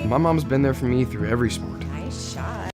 My mom's been there for me through every sport. Nice shot.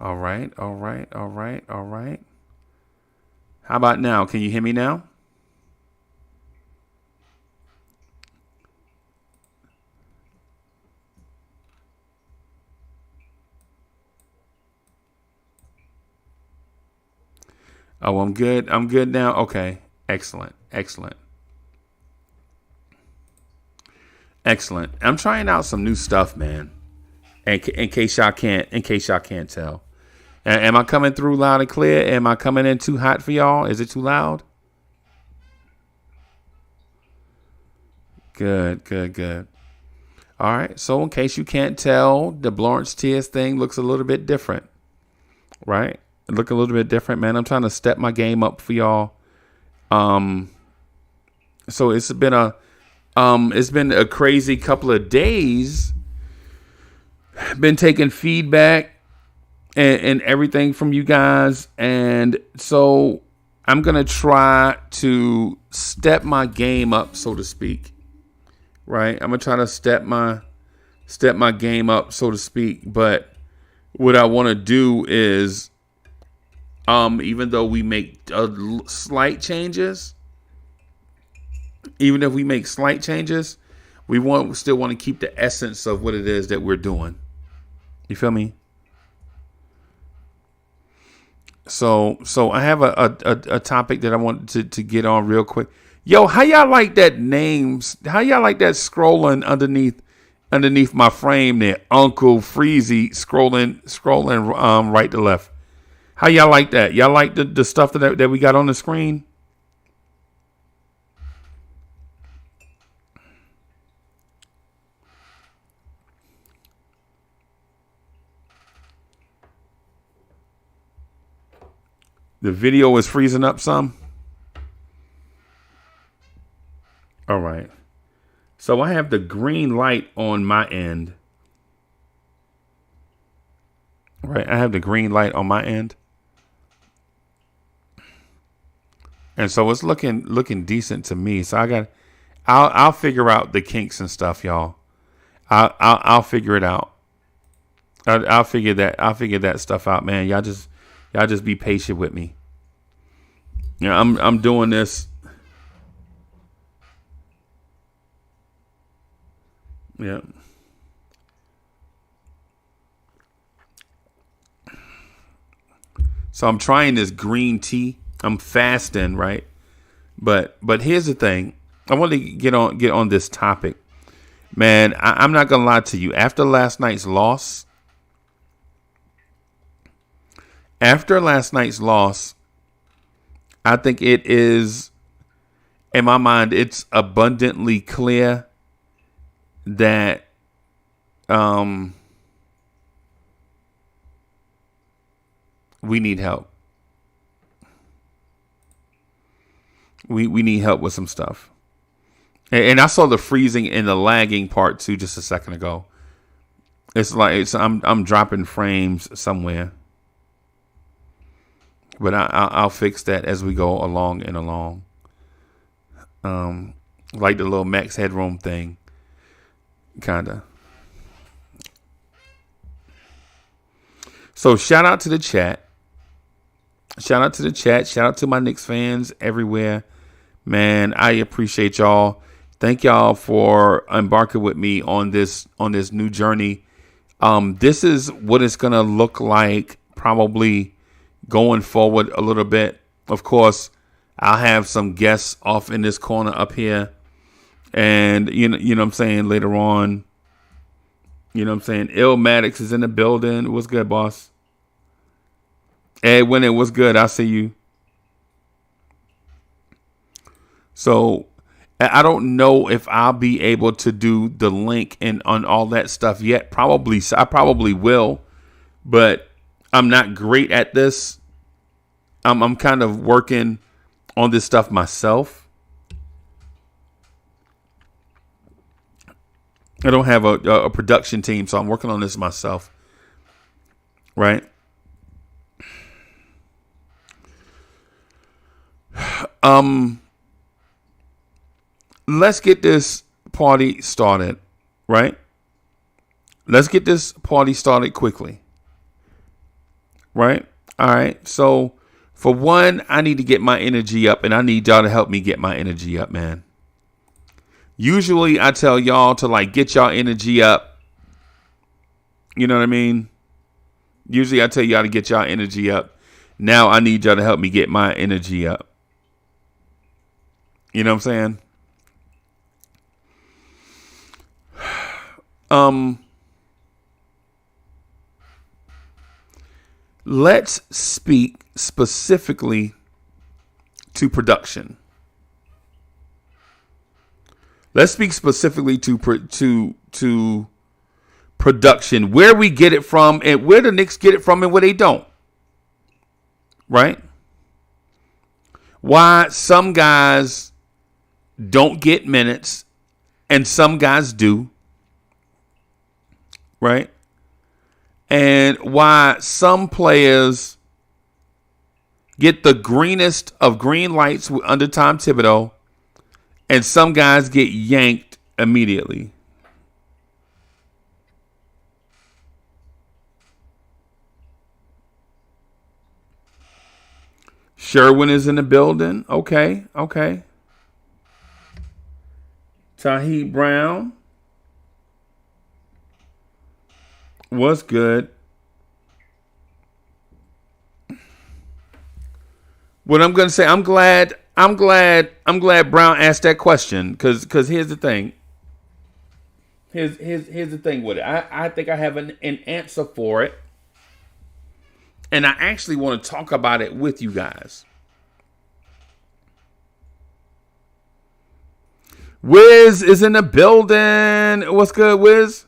All right, all right, all right, all right. How about now? Can you hear me now? Oh, I'm good. I'm good now. Okay. Excellent. Excellent. Excellent. I'm trying out some new stuff, man. In case y'all can't tell. Am I coming through loud and clear? Am I coming in too hot for y'all? Is it too loud? Good, good, good. All right. So in case you can't tell, the Lawrence Tears thing looks a little bit different, right? It look a little bit different, man. I'm trying to step my game up for y'all. Um, so it's been a crazy couple of days. Been taking feedback and everything from you guys, and so I'm gonna try to step my game up, so to speak. Right? I'm gonna try to step my game up, so to speak. But what I want to do is, even though we make slight changes, even if we make slight changes, we still want to keep the essence of what it is that we're doing. You feel me? So I have a topic that I want to get on real quick. Yo, how y'all like that names? How y'all like that scrolling underneath my frame there? Uncle Freezy scrolling right to left. How y'all like that? Y'all like the stuff that we got on the screen? The video is freezing up some. All right. So I have the green light on my end. Right. I have the green light on my end. And so it's looking decent to me. So I'll figure out the kinks and stuff, y'all. I'll figure it out. I'll figure that stuff out, man. Y'all just be patient with me. Yeah, I'm doing this. Yeah. So I'm trying this green tea. I'm fasting, right? But here's the thing. I want to get on this topic. Man, I'm not gonna lie to you. After last night's loss, After last night's loss, I think it is, in my mind, it's abundantly clear that we need help. We need help with some stuff. And I saw the freezing and the lagging part too just a second ago. It's like I'm dropping frames somewhere. But I'll fix that as we go along and along. Like the little max headroom thing. Kinda. So shout out to the chat. Shout out to the chat. Shout out to my Knicks fans everywhere. Man, I appreciate y'all. Thank y'all for embarking with me on this new journey. This is what it's gonna look like probably going forward a little bit. Of course, I'll have some guests off in this corner up here. And you know what I'm saying, later on. You know what I'm saying? Illmatic is in the building. What's good, boss? Ed Winning, what's good? I see you. So I don't know if I'll be able to do the link and on all that stuff yet. I probably will, but I'm not great at this. I'm kind of working on this stuff myself. I don't have a production team, so I'm working on this myself. Right? Let's get this party started, right? Let's get this party started quickly. Right? All right. So, for one, I need to get my energy up, and I need y'all to help me get my energy up, man. Usually, I tell y'all to, like, get y'all energy up. You know what I mean? Usually, I tell y'all to get y'all energy up. Now, I need y'all to help me get my energy up. You know what I'm saying? Let's speak specifically to production. Let's speak specifically to production, where we get it from and where the Knicks get it from and where they don't. Right? Why some guys don't get minutes and some guys do. Right? And why some players get the greenest of green lights under Tom Thibodeau and some guys get yanked immediately. Sherwin is in the building. Okay. Tahib Brown. What's good? What I'm gonna say, I'm glad Brown asked that question because here's the thing. Here's the thing with it. I think I have an answer for it, and I actually want to talk about it with you guys. Wiz is in the building. What's good, Wiz?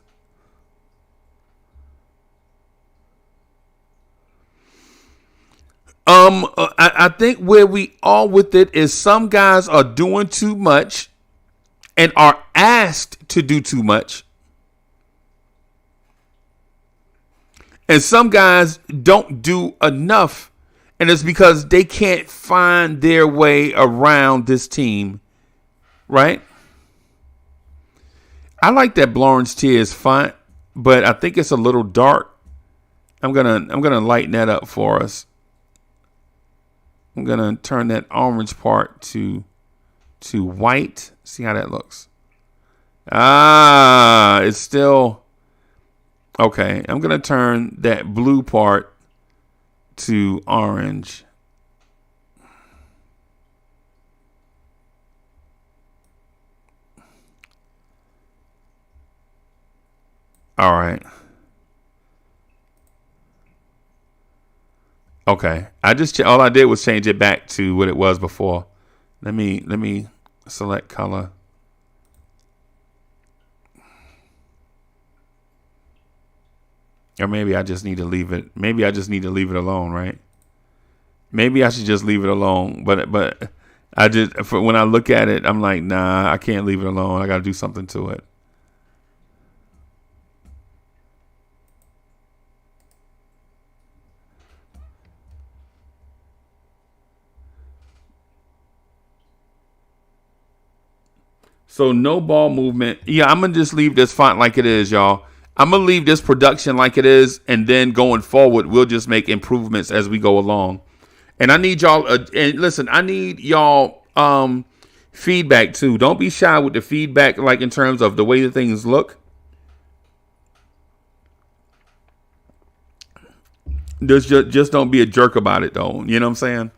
I think where we are with it is some guys are doing too much and are asked to do too much. And some guys don't do enough. And it's because they can't find their way around this team. Right? I like that Lawrence Tears font, but I think it's a little dark. I'm gonna lighten that up for us. I'm going to turn that orange part to white. See how that looks. It's still... Okay, I'm going to turn that blue part to orange. All right. Okay. All I did was change it back to what it was before. Let me select color. Or maybe I just need to leave it. Maybe I just need to leave it alone, right? Maybe I should just leave it alone. But when I look at it, I'm like, nah, I can't leave it alone. I got to do something to it. So no ball movement. Yeah, I'm going to just leave this font like it is, y'all. I'm going to leave this production like it is. And then going forward, we'll just make improvements as we go along. And I need y'all, and listen, I need y'all feedback too. Don't be shy with the feedback, like in terms of the way the things look. Just don't be a jerk about it, though. You know what I'm saying?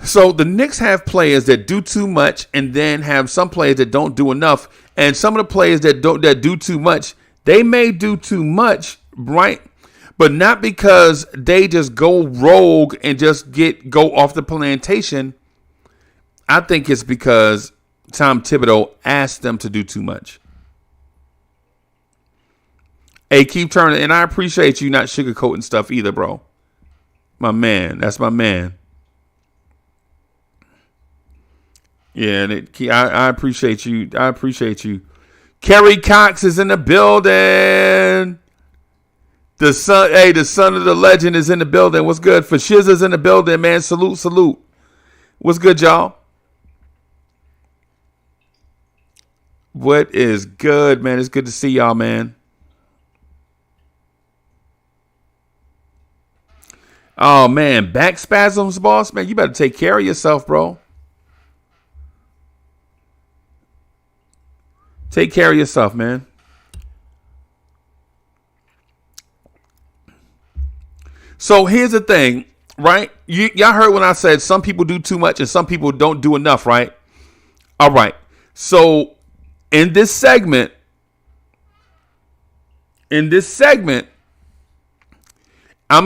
So the Knicks have players that do too much, and then have some players that don't do enough. And some of the players that do too much, they may do too much, right? But not because they just go rogue and just go off the plantation. I think it's because Tom Thibodeau asked them to do too much. Hey, keep turning, and I appreciate you not sugarcoating stuff either, bro. My man, that's my man. Yeah, I appreciate you. I appreciate you. Kerry Cox is in the building. The son of the legend is in the building. What's good? For Shizza's in the building, man. Salute, salute. What's good, y'all? What is good, man? It's good to see y'all, man. Oh, man. Back spasms, boss, man. You better take care of yourself, bro. Take care of yourself, man. So here's the thing, right? Y'all heard when I said some people do too much and some people don't do enough, right? All right. So in this segment, I'm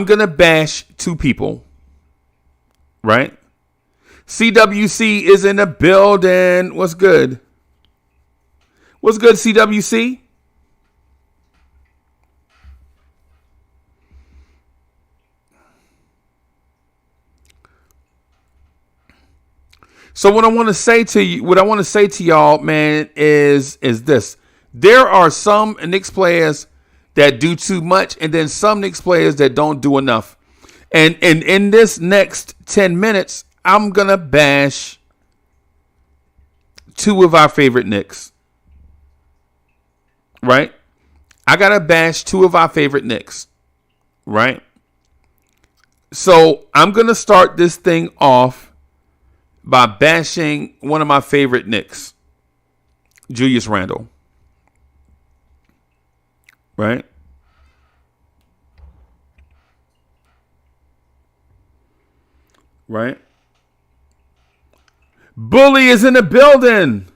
going to bash two people, right? CWC is in the building. What's good? What's good, CWC? So what I want to say to y'all, man, is this. There are some Knicks players that do too much, and then some Knicks players that don't do enough. And in this next 10 minutes, I'm going to bash two of our favorite Knicks. Right? I got to bash two of our favorite Knicks. Right? So I'm going to start this thing off by bashing one of my favorite Knicks, Julius Randle. Right? Right? Bully is in the building.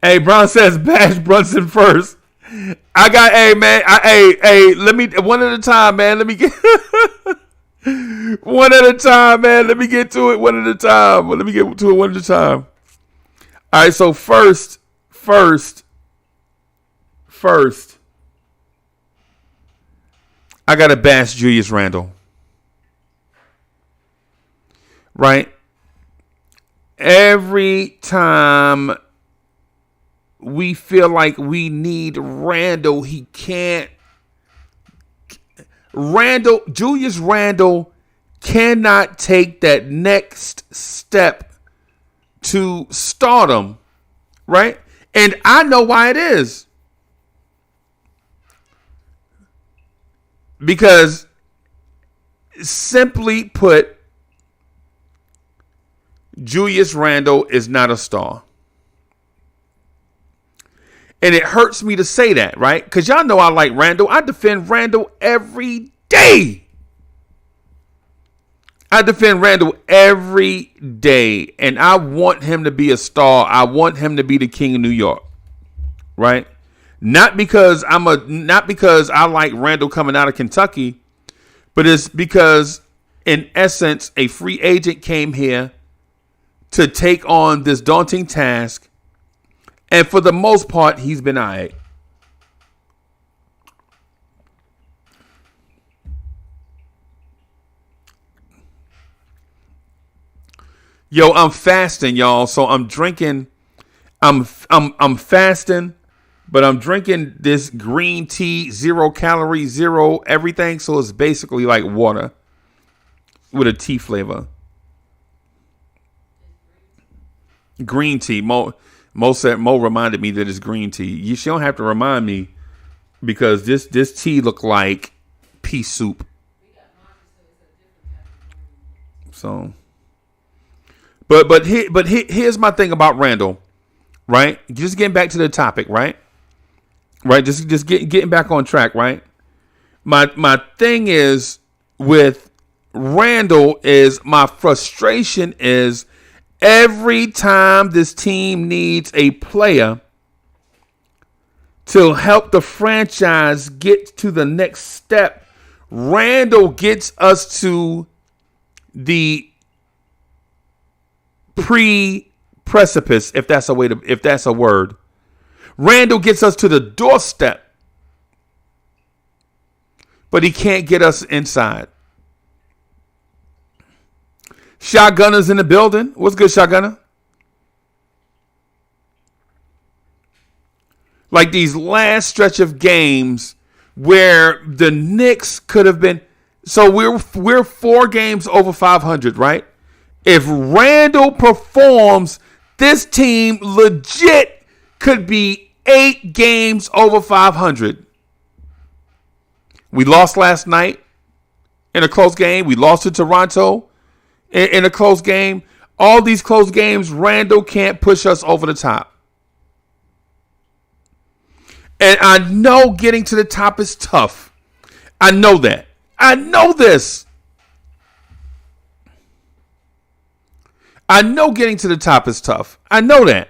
Hey, Brown says bash Brunson first. I got, hey, man. Let me, one at a time, man. Let me get, one at a time, man. Let me get to it one at a time. Let me get to it one at a time. All right, so first, I got to bash Julius Randle. Right? Every time we feel like we need Randle, he can't. Julius Randle cannot take that next step to stardom, right? And I know why it is. Because simply put, Julius Randle is not a star. And it hurts me to say that, right? Because y'all know I like Randle. I defend Randle every day. I defend Randle every day. And I want him to be a star. I want him to be the king of New York. right? Not because I like Randle coming out of Kentucky, but it's because in essence a free agent came here to take on this daunting task, and for the most part he's been all right. Yo, I'm fasting, y'all. So I'm drinking. I'm fasting, but I'm drinking this green tea, 0 calorie, 0 everything. So it's basically like water with a tea flavor. Green tea. Mo reminded me that it's green tea. She don't have to remind me because this tea look like pea soup. So. But here's my thing about Randle, right? Just getting back to the topic, right? Right, just getting back on track, right? My thing is with Randle is my frustration is every time this team needs a player to help the franchise get to the next step, Randle gets us to the precipice, if that's a word. Randle gets us to the doorstep, but he can't get us inside. Shotgunner's in the building. What's good, Shotgunner? Like these last stretch of games where the Knicks could have been. So we're 4 games over 500, right? If Randle performs, this team legit could be 8 games over 500. We lost last night in a close game. We lost to Toronto in a close game. All these close games, Randle can't push us over the top. And I know getting to the top is tough. I know that. I know this. I know getting to the top is tough. I know that.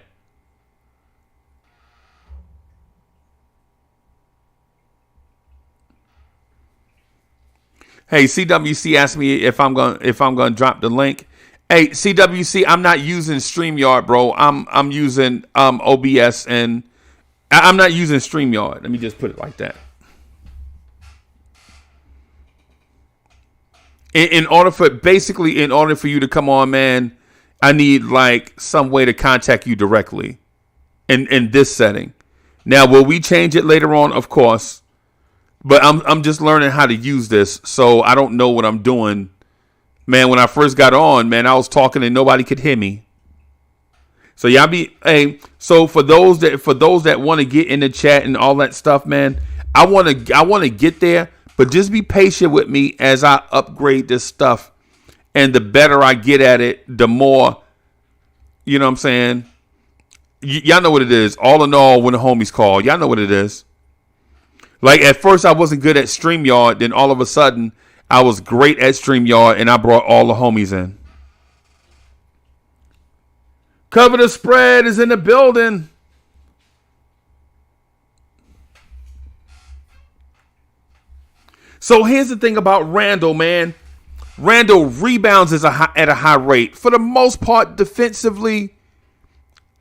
Hey, CWC asked me if I'm gonna drop the link. Hey, CWC, I'm not using StreamYard, bro. I'm using OBS, and I'm not using StreamYard. Let me just put it like that. In order for you to come on, man, I need like some way to contact you directly in this setting. Now, will we change it later on? Of course, but I'm just learning how to use this, so I don't know what I'm doing. Man, when I first got on, man, I was talking and nobody could hear me. So so for those that want to get in the chat and all that stuff, man, I want to get there, but just be patient with me as I upgrade this stuff. And the better I get at it, the more, you know what I'm saying? Y'all know what it is. All in all, when the homies call, y'all know what it is. Like at first I wasn't good at StreamYard. Then all of a sudden I was great at StreamYard and I brought all the homies in. Cover the Spread is in the building. So here's the thing about Randle, man. Randle rebounds at a high rate. For the most part, defensively,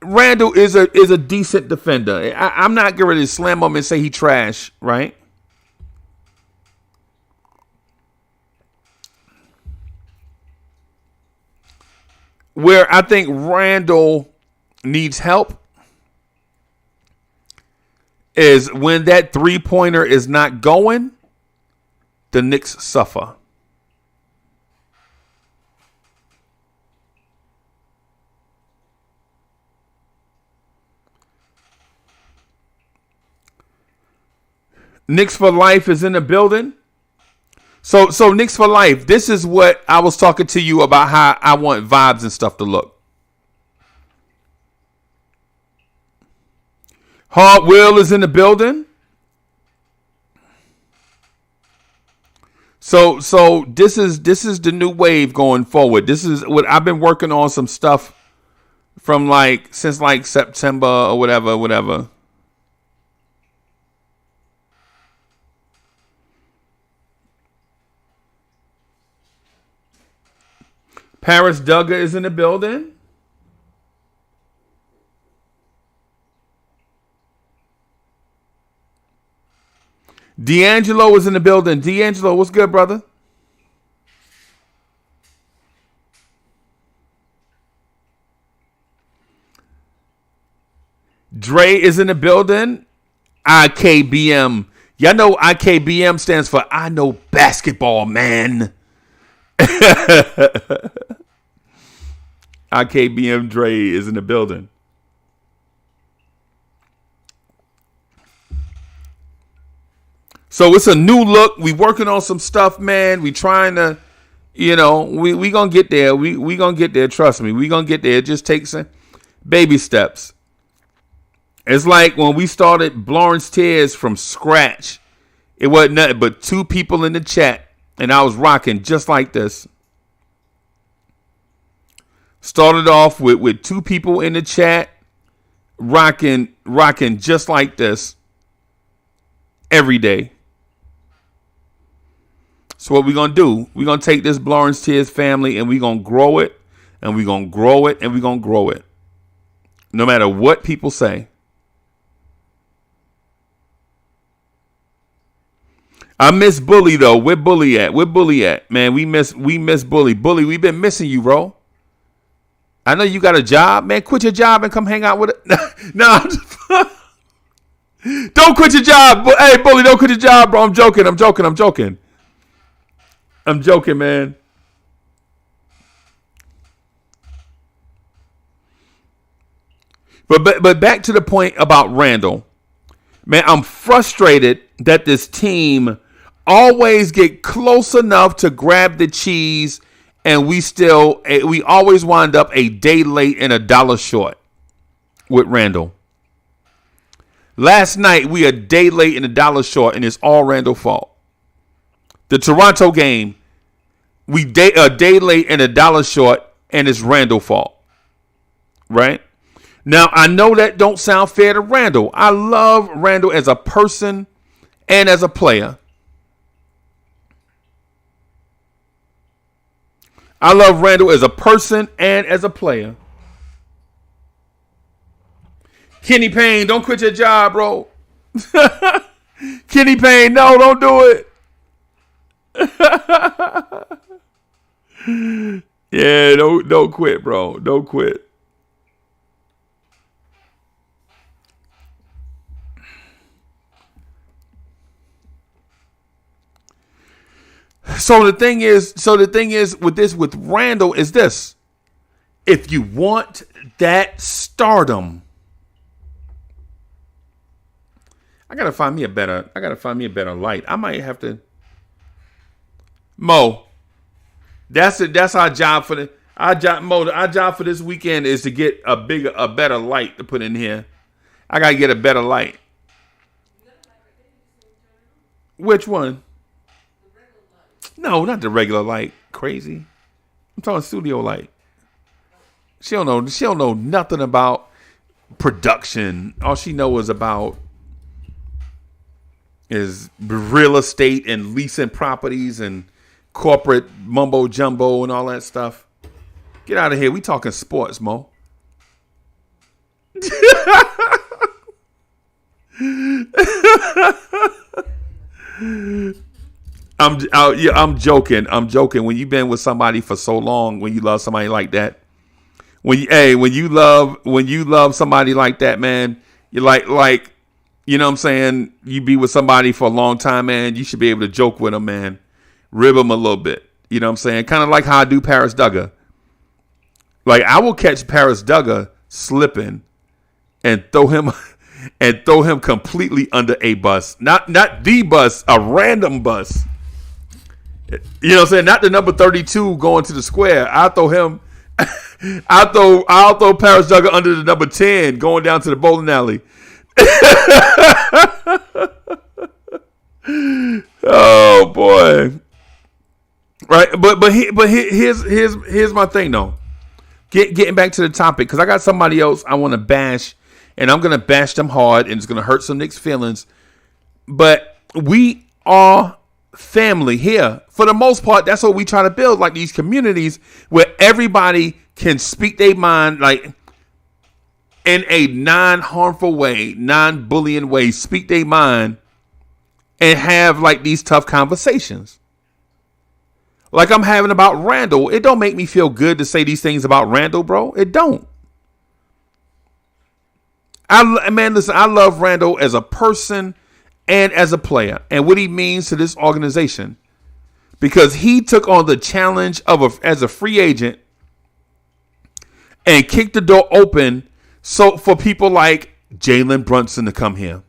Randle is a decent defender. I'm not going to slam him and say he trash, right? Where I think Randle needs help is when that 3-pointer is not going, the Knicks suffer. Knicks for Life is in the building. So Knicks for Life, this is what I was talking to you about, how I want vibes and stuff to look. Hard Will is in the building. So this is the new wave going forward. This is what I've been working on, some stuff from since September or whatever. Paris Duggar is in the building. D'Angelo is in the building. D'Angelo, what's good, brother? Dre is in the building. IKBM. Y'all know IKBM stands for I know basketball, man. IKBM Dre is in the building. So it's a new look. We working on some stuff, man. We trying to, we gonna get there. We gonna get there. Trust me, we gonna get there. It just takes baby steps. It's like when we started Blowing Tears from scratch. It wasn't nothing but 2 people in the chat, and I was rocking just like this. Started off with 2 people in the chat, rocking just like this every day. So what we're going to do, we're going to take this Blowing Tears family and we're going to grow it, and we're going to grow it, and we're going to grow it. No matter what people say. I miss Bully though. Where Bully at? Where Bully at? Man, we miss Bully. Bully, we've been missing you, bro. I know you got a job, man. Quit your job and come hang out with it. No, don't quit your job. Hey, Bully, don't quit your job, bro. I'm joking, man. But back to the point about Randle. Man, I'm frustrated that this team always get close enough to grab the cheese, and we always wind up a day late and $1 short with Randle. Last night we a day late and $1 short, and it's all Randle's fault. The Toronto game, we a day late and $1 short, and it's Randle's fault. Right? Now, I know that don't sound fair to Randle. I love Randle as a person and as a player. I love Randle as a person and as a player. Kenny Payne, don't quit your job, bro. Kenny Payne, no, don't do it. Yeah, don't quit, bro. Don't quit. So the thing is with Randle is this. If you want that stardom, I gotta find me a better light. I might have to. Mo, that's our job for our job for this weekend is to get a better light to put in here. I gotta get a better light. Which one? No, not the regular light. Crazy. I'm talking studio light. She don't know nothing about production. All she knows about is real estate and leasing properties and corporate mumbo jumbo and all that stuff. Get out of here. We talking sports, Mo. I'm joking. When you've been with somebody for so long, when you love somebody like that, when you love somebody like that, man, you're like, you know what I'm saying? You be with somebody for a long time, man. You should be able to joke with them, man. Rib them a little bit. You know what I'm saying? Kind of like how I do Paris Duggar. Like I will catch Paris Duggar slipping and throw him completely under a bus. Not the bus, a random bus. You know what I'm saying? Not the number 32 going to the square. I'll throw Paris Duggar under the number 10 going down to the bowling alley. Oh boy. Right, but here's my thing though. Getting back to the topic, because I got somebody else I want to bash, and I'm gonna bash them hard, and it's gonna hurt some Knicks' feelings. But we are family here. For the most part, that's what we try to build, like these communities where everybody can speak their mind, like in a non-harmful way, non-bullying way, speak their mind and have like these tough conversations. Like I'm having about Randle. It don't make me feel good to say these things about Randle, bro. It don't. Listen, I love Randle as a person and as a player and what he means to this organization, because he took on the challenge as a free agent and kicked the door open so for people like Jalen Brunson to come here.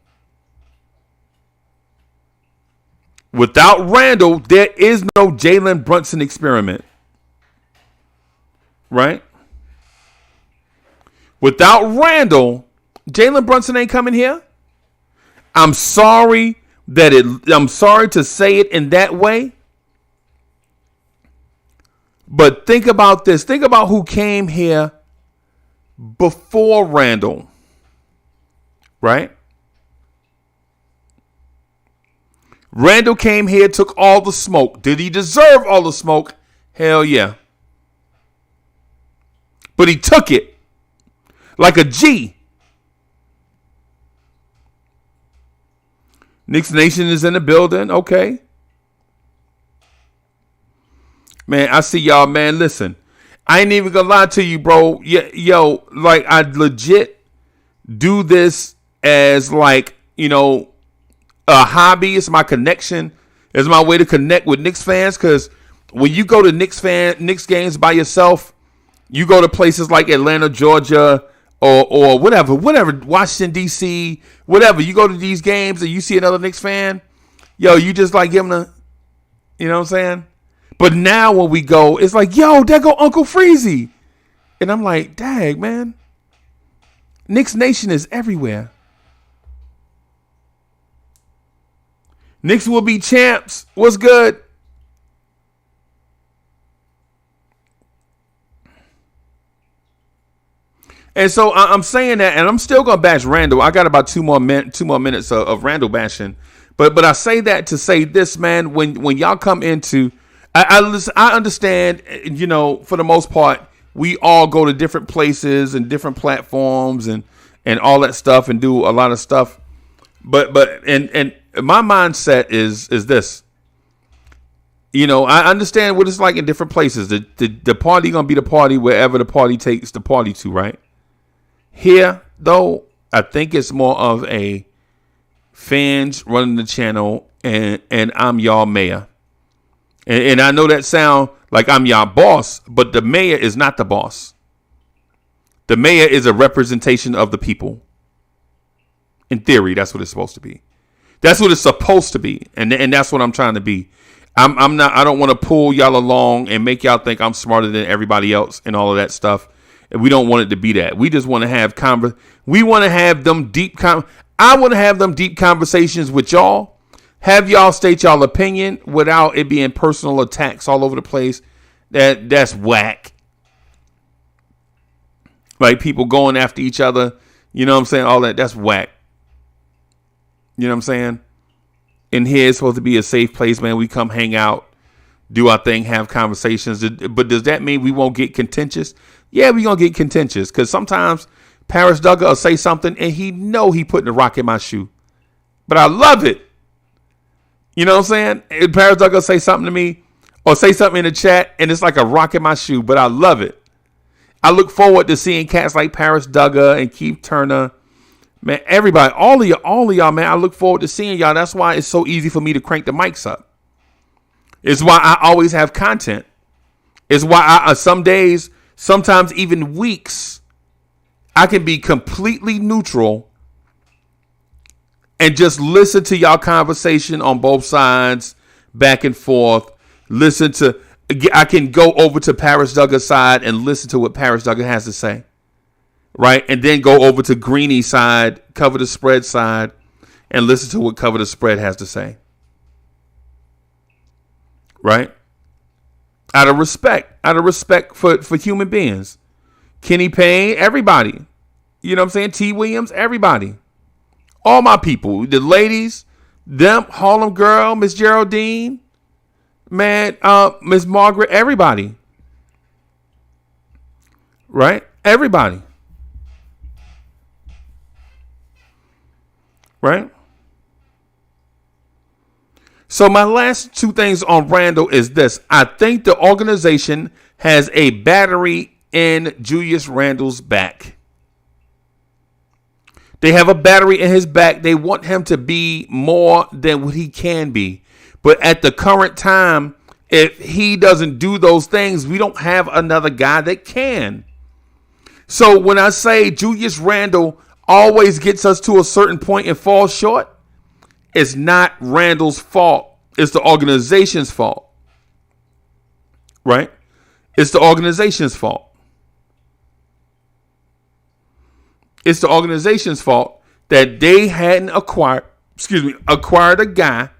Without Randle, there is no Jalen Brunson experiment. Right? Without Randle, Jalen Brunson ain't coming here. I'm sorry to say it in that way. But think about this. Think about who came here before Randle. Right? Randle came here, took all the smoke. Did he deserve all the smoke? Hell yeah. But he took it like a G. Knicks Nation is in the building. Okay. Man, I see y'all, man. Listen, I ain't even gonna lie to you, bro. Yo, like I legit do this as like, a hobby. It's my connection. It's my way to connect with Knicks fans. Because when you go to Knicks games by yourself, you go to places like Atlanta, Georgia, or whatever, Washington, D.C., whatever. You go to these games and you see another Knicks fan, yo, you just like give them you know what I'm saying? But now when we go, it's like, yo, there go Uncle Freezy. And I'm like, dang, man. Knicks Nation is everywhere. Knicks will be champs. What's good? And so I'm saying that, and I'm still gonna bash Randle. I got about two more minutes of Randle bashing, but I say that to say this, man. When y'all come into, I understand, for the most part, we all go to different places and different platforms and all that stuff and do a lot of stuff, but my mindset is this. I understand what it's like in different places. The party gonna be the party wherever the party takes the party to, right? Here, though, I think it's more of a fans running the channel, and I'm y'all mayor. And I know that sound like I'm y'all boss, but the mayor is not the boss. The mayor is a representation of the people. In theory, that's what it's supposed to be. That's what it's supposed to be, and that's what I'm trying to be. I'm not. I don't want to pull y'all along and make y'all think I'm smarter than everybody else and all of that stuff. And we don't want it to be that. We just want to have We want to have them deep. I want to have them deep conversations with y'all. Have y'all state y'all opinion without it being personal attacks all over the place. That's whack. Like people going after each other. You know what I'm saying? All that. That's whack. You know what I'm saying? And here it's supposed to be a safe place, man. We come hang out, do our thing, have conversations. But does that mean we won't get contentious? Yeah, we're going to get contentious because sometimes Paris Duggar will say something and he putting a rock in my shoe. But I love it. You know what I'm saying? And Paris Duggar will say something to me or say something in the chat and it's like a rock in my shoe, but I love it. I look forward to seeing cats like Paris Duggar and Keith Turner. Man, everybody, all of y'all, man, I look forward to seeing y'all. That's why it's so easy for me to crank the mics up. It's why I always have content. It's why I some days, sometimes even weeks, I can be completely neutral and just listen to y'all conversation on both sides, back and forth. I can go over to Paris Duggar's side and listen to what Paris Duggar has to say. Right. And then go over to Greenie's side, Cover the Spread side, and listen to what Cover the Spread has to say. Right. Out of respect for human beings. Kenny Payne, everybody. You know what I'm saying? T. Williams, everybody. All my people, the ladies, Them, Harlem Girl, Miss Geraldine, man, Miss Margaret, everybody. Right? Everybody. Right? So my last two things on Randle is this. I think the organization has a battery in Julius Randle's back. They have a battery in his back. They want him to be more than what he can be. But at the current time, if he doesn't do those things, we don't have another guy that can. So when I say Julius Randle always gets us to a certain point and falls short, it's not Randle's fault. It's the organization's fault. Right? It's the organization's fault. It's the organization's fault that they hadn't acquired a guy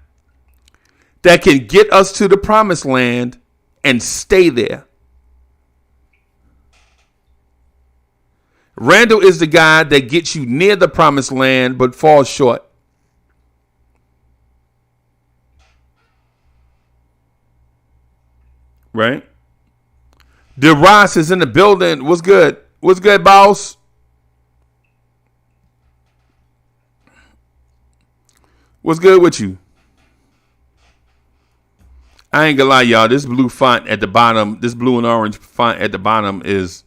that can get us to the promised land and stay there. Randle is the guy that gets you near the promised land but falls short. Right? DeRoss is in the building. What's good? What's good, boss? What's good with you? I ain't gonna lie, y'all. This blue font at the bottom, this blue and orange font at the bottom is,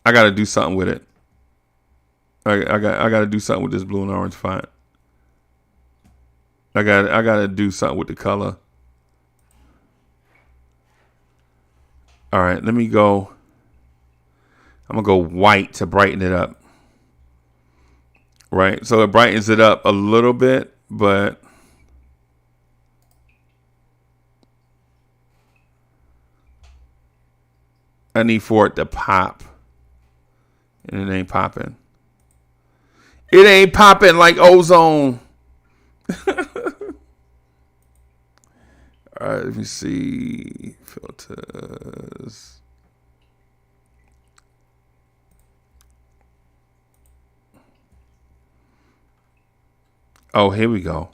I gotta do something with it. I gotta do something with this blue and orange font. I gotta do something with the color. All right, let me go. I'm gonna go white to brighten it up. Right, so it brightens it up a little bit, but I need for it to pop. And it ain't popping. It ain't popping like ozone. All right, let me see. Filters. Oh, here we go.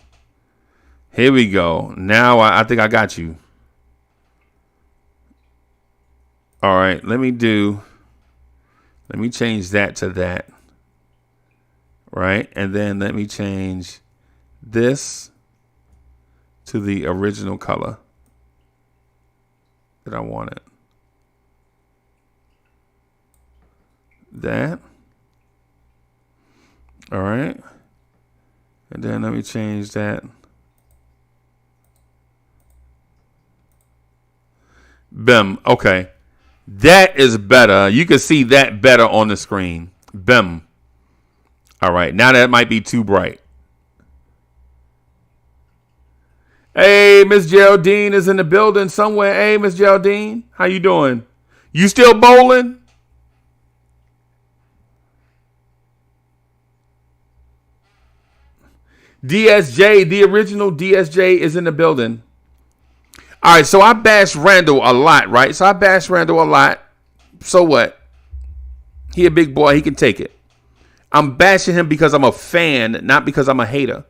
Here we go. Now I think I got you. All right, let me change that to that. Right? And then let me change this to the original color that I wanted. That. All right. And then let me change that. Bim. Okay. That is better. You can see that better on the screen. Bim. All right. Now that might be too bright. Hey, Miss Geraldine is in the building somewhere. Hey, Miss Geraldine. How you doing? You still bowling? DSJ, the original DSJ is in the building. All right, so I bash Randle a lot, right? So I bash Randle a lot. So what? He a big boy. He can take it. I'm bashing him because I'm a fan, not because I'm a hater.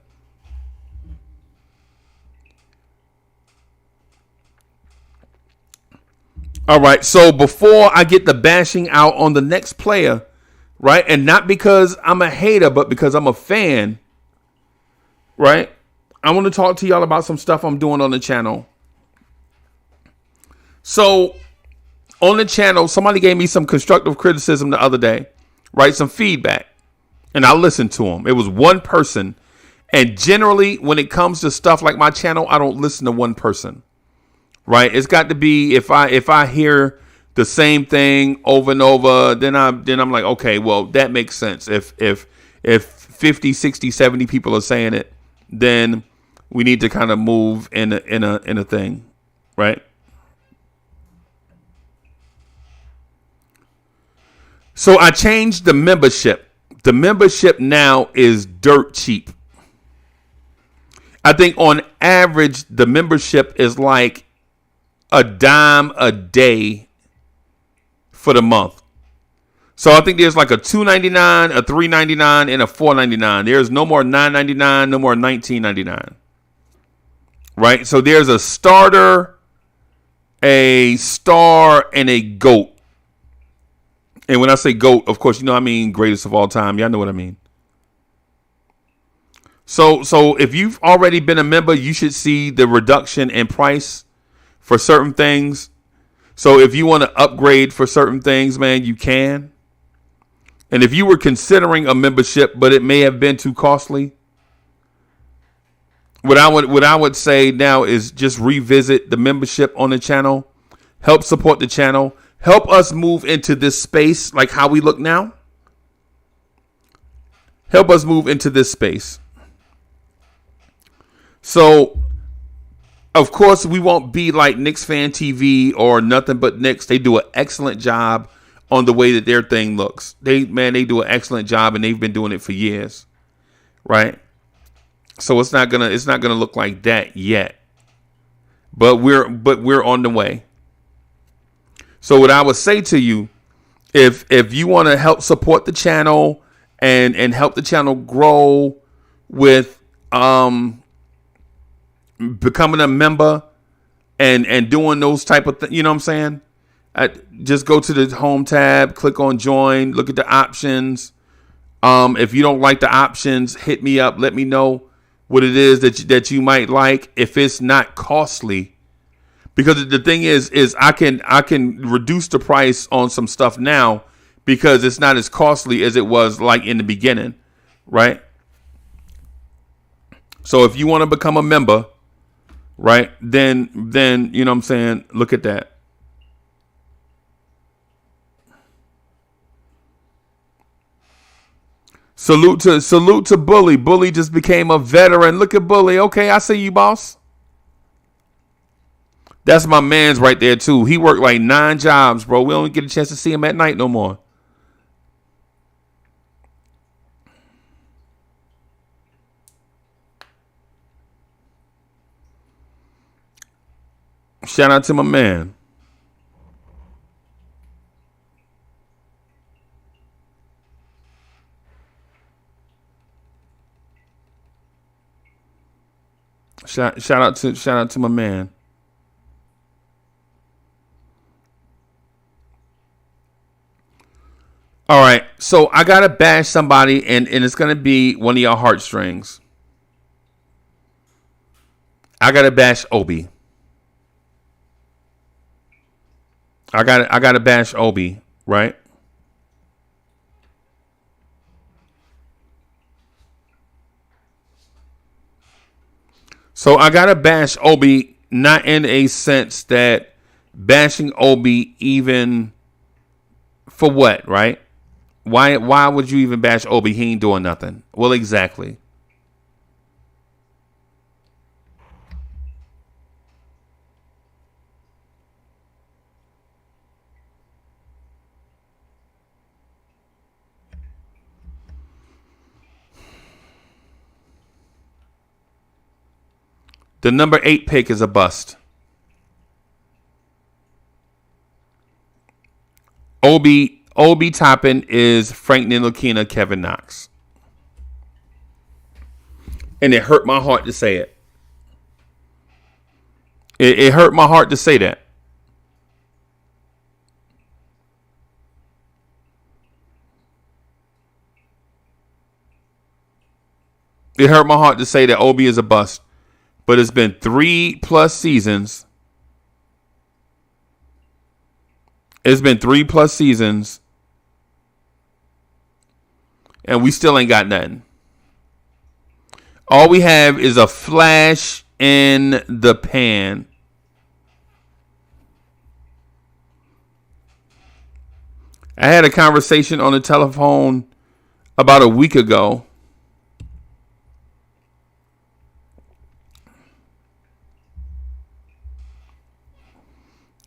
All right, so before I get the bashing out on the next player, right? And not because I'm a hater, but because I'm a fan, right? I want to talk to y'all about some stuff I'm doing on the channel. So on the channel, somebody gave me some constructive criticism the other day, right? Some feedback. And I listened to them. It was one person. And generally, when it comes to stuff like my channel, I don't listen to one person, right? It's got to be, if I hear the same thing over and over, then I'm like, okay, well, that makes sense. If 50, 60, 70 people are saying it, then we need to kind of move in a thing, right? So I changed the membership. The membership now is dirt cheap. I think on average, the membership is like $10 a day for the month. So I think there's like a $2.99, a $3.99, and a $4.99. There's no more $9.99, no more $19.99. Right? So there's a starter, a star, and a GOAT. And when I say GOAT, of course, I mean greatest of all time. Y'all know what I mean. So if you've already been a member, you should see the reduction in price for certain things. So if you want to upgrade for certain things, man, you can. And if you were considering a membership, but it may have been too costly, what I would say now is just revisit the membership on the channel, help support the channel, help us move into this space like how we look now. Help us move into this space. So, of course, we won't be like Knicks Fan TV or Nothing But Knicks. They do an excellent job on the way that their thing looks. They do an excellent job, and they've been doing it for years, right? So it's not gonna look like that yet. But we're on the way. So what I would say to you, if you want to help support the channel and help the channel grow with becoming a member and doing those type of things, you know what I'm saying? Just go to the home tab, click on join, look at the options. If you don't like the options, hit me up. Let me know what it is that you might like. If it's not costly, because the thing is I can reduce the price on some stuff now because it's not as costly as it was like in the beginning, right? So if you want to become a member, right, then you know what I'm saying, look at that. Salute to Bully. Bully just became a veteran. Look at Bully. Okay, I see you, boss. That's my man's right there too. He worked like 9 jobs, bro. We don't get a chance to see him at night no more. Shout out to my man. Shout out to my man. All right, so I gotta bash somebody, and it's gonna be one of your heartstrings. I gotta bash Obi. I gotta bash Obi, right? So I gotta bash Obi, not in a sense that bashing Obi even for what, right? Why would you even bash Obi? He ain't doing nothing. Well, exactly. The number 8 pick is a bust. Obi Toppin is Frank Ntilikina, Kevin Knox. And it hurt my heart to say it. It hurt my heart to say that. It hurt my heart to say that Obi is a bust. But it's been 3+ seasons. It's been 3+ seasons. And we still ain't got nothing. All we have is a flash in the pan. I had a conversation on the telephone about a week ago.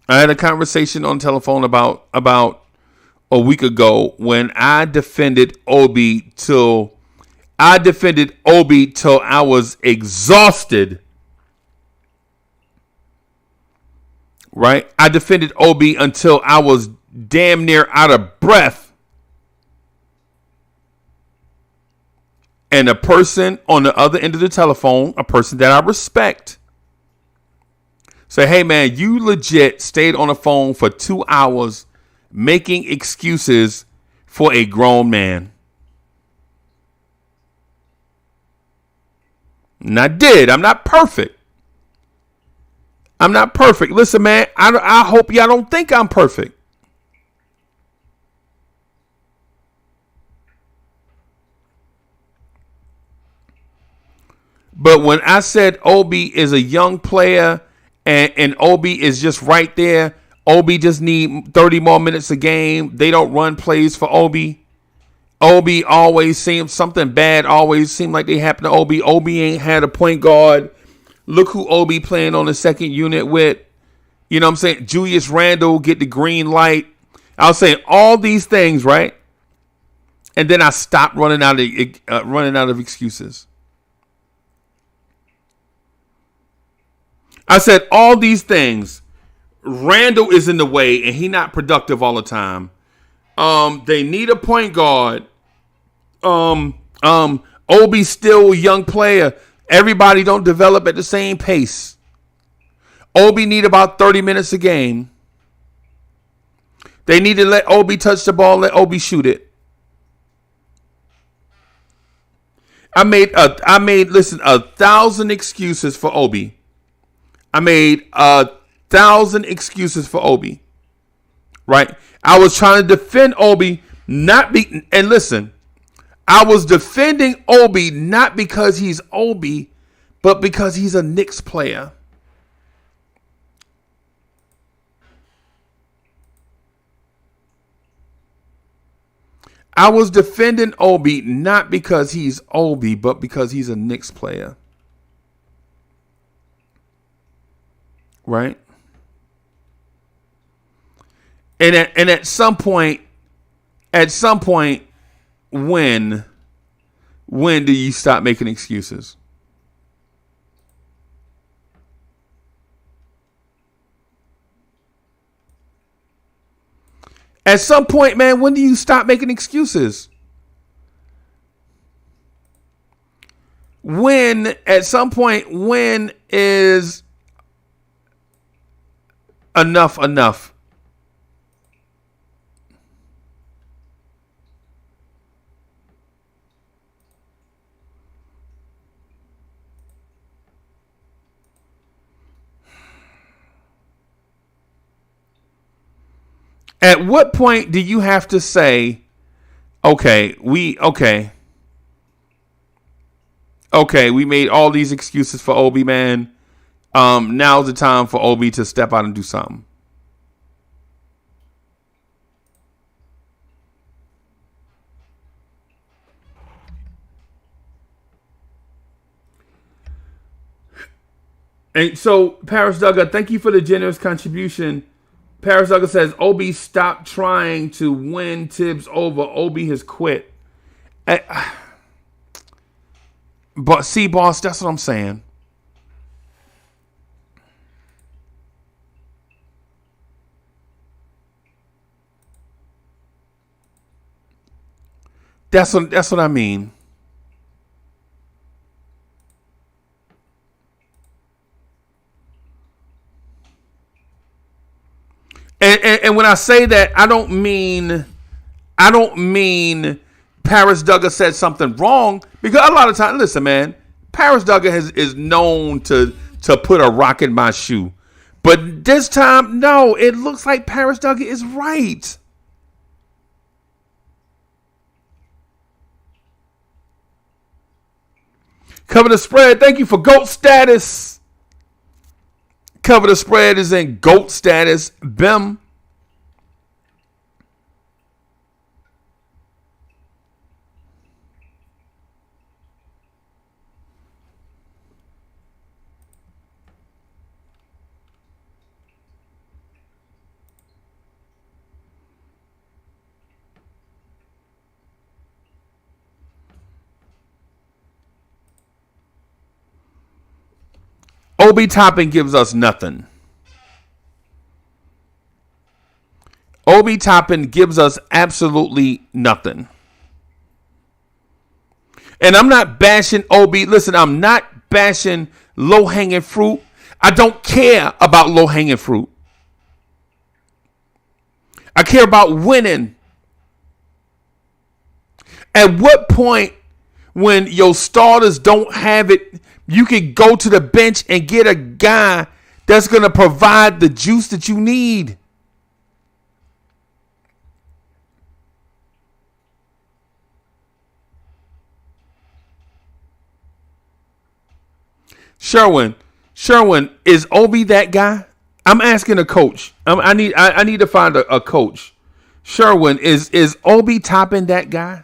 I had a conversation on telephone about a week ago when I defended Obi till I was exhausted. Right? I defended Obi until I was damn near out of breath. and a person on the other end of the telephone, a person that I respect, say, hey, man, you legit stayed on the phone for 2 hours making excuses for a grown man. And I did. I'm not perfect. I'm not perfect. Listen, man, I hope y'all don't think I'm perfect. But when I said Obi is a young player and Obi is just right there, Obi just need 30 more minutes a game. They don't run plays for Obi. Obi always seems something bad always seemed like they happen to Obi. Obi ain't had a point guard. Look who Obi playing on the second unit with. You know what I'm saying? Julius Randle get the green light. I was saying all these things, right? And then I stopped running out of excuses. I said all these things. Randle is in the way and he not productive all the time. They need a point guard. Obi's still a young player. Everybody don't develop at the same pace. Obi need about 30 minutes a game. They need to let Obi touch the ball, let Obi shoot it. I made 1,000 excuses for Obi. I made 1,000 excuses for Obi. Right? I was trying to defend Obi, and listen, I was defending Obi not because he's Obi, but because he's a Knicks player. I was defending Obi not because he's Obi, but because he's a Knicks player. Right? And at some point, when do you stop making excuses? At some point, man, when do you stop making excuses? At some point, when is enough enough? At what point do you have to say, okay, we made all these excuses for Obi, man. Now's the time for Obi to step out and do something. And so, Paris Duggar, thank you for the generous contribution. Paris Duggar says, Obi stopped trying to win Tibbs over. Obi has quit. But see, boss, that's what I'm saying. That's what I mean. And when I say that, I don't mean Paris Duggar said something wrong, because a lot of times, listen, man, Paris Duggar is known to put a rock in my shoe, but this time, no, it looks like Paris Duggar is right. Cover the spread. Thank you for GOAT status. Cover the spread is in GOAT status. Bim. Obi Toppin gives us nothing. Obi Toppin gives us absolutely nothing. And I'm not bashing Obi. Listen, I'm not bashing low-hanging fruit. I don't care about low-hanging fruit. I care about winning. At what point, when your starters don't have it, you can go to the bench and get a guy that's going to provide the juice that you need? Sherwin, is Obi that guy? I'm asking a coach. I need to find a coach. Sherwin, is Obi Toppin that guy?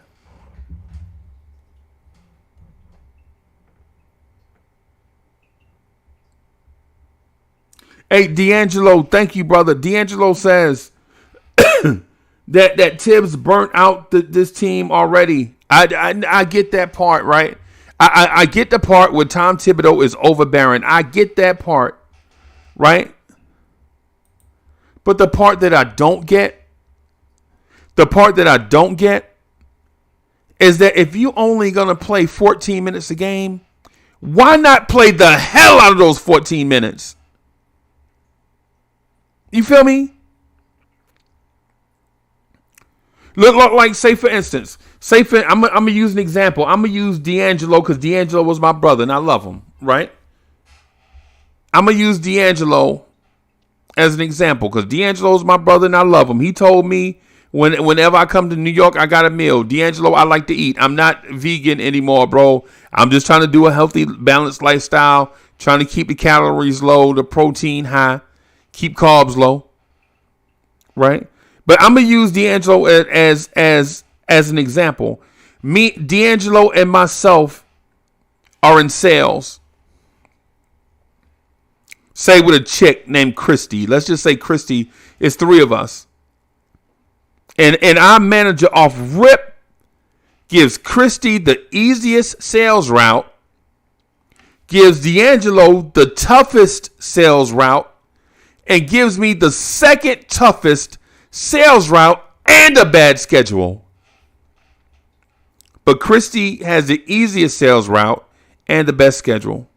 Hey, D'Angelo, thank you, brother. D'Angelo says that Tibbs burnt out this team already. I get that part, right? I get the part where Tom Thibodeau is overbearing. I get that part, right? But the part that I don't get is that if you only going to play 14 minutes a game, why not play the hell out of those 14 minutes? You feel me? Look like, say for instance, I'm gonna use an example. I'm gonna use D'Angelo because D'Angelo was my brother and I love him, right? I'm gonna use D'Angelo as an example because D'Angelo is my brother and I love him. He told me whenever I come to New York, I got a meal. D'Angelo, I like to eat. I'm not vegan anymore, bro. I'm just trying to do a healthy, balanced lifestyle, trying to keep the calories low, the protein high, keep carbs low, right? But I'm gonna use D'Angelo as an example. D'Angelo and myself are in sales. Say with a chick named Christy. Let's just say Christy. It's three of us. And our manager off rip gives Christy the easiest sales route, gives D'Angelo the toughest sales route, and gives me the second toughest sales route and a bad schedule. But Christy has the easiest sales route and the best schedule.